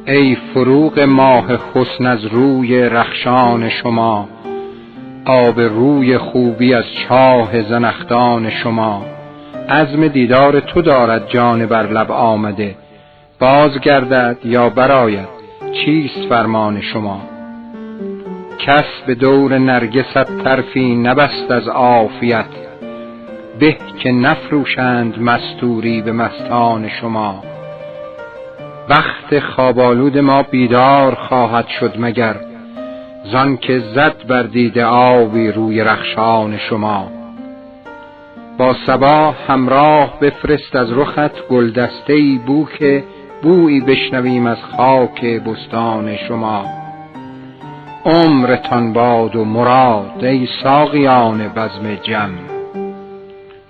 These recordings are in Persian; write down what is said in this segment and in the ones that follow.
ای فروغ ماه حسن از روی رخشان شما، آب روی خوبی از چاه زنخدان شما. عزم دیدار تو دارد جان بر لب آمده، باز گردد یا برآید چیست فرمان شما. کس به دور نرگست طرفی نبست از عافیت، به که نفروشند مستوری به مستان شما. وقت خواب آلود ما بیدار خواهد شد مگر، زان که زد بر دیده آبی روی رخشان شما. با صبا همراه بفرست از رخت گلدسته‌ای بو که بویی بشنویم از خاک بستان شما. عمرتان باد و مراد ای ساقیان بزم جم،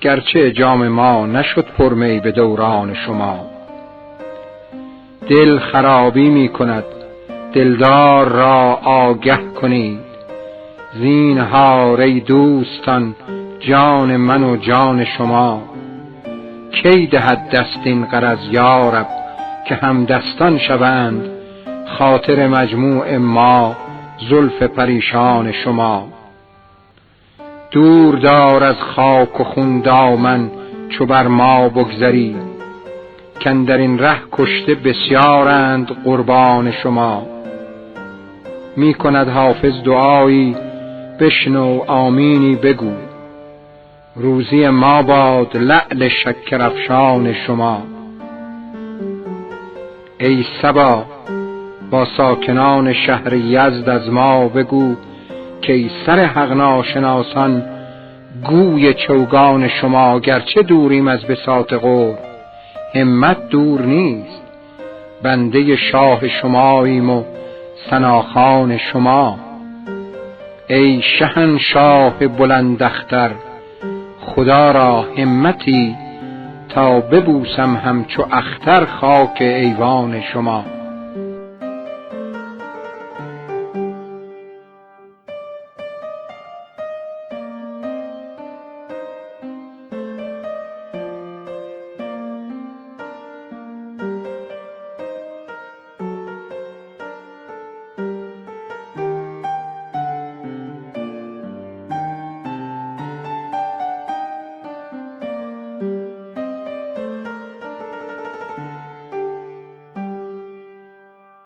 گرچه جام ما نشد پرمی به دوران شما. دل خرابی می کند دلدار را آگه کنید، زینهار ای دوستان جان من و جان شما. کی دهد دست این غرض یارب که هم دستان شوند، خاطر مجموع ما زلف پریشان شما. دور دار از خاک و خون دامن چو بر ما بگذری، کاندر این ره کشته بسیارند قربان شما. می کند حافظ دعایی بشنو آمینی بگو، روزی ما باد لعل شکرافشان شما. ای صبا با ساکنان شهر یزد از ما بگو، که ای سر حق ناشناسان گوی چوگان شما. گرچه دوریم از بساط قرب همت دور نیست، بنده شاه شماییم و ثناخوان شما. ای شهنشاه بلند اختر خدا را همتی، تا ببوسم همچو اختر خاک ایوان شما.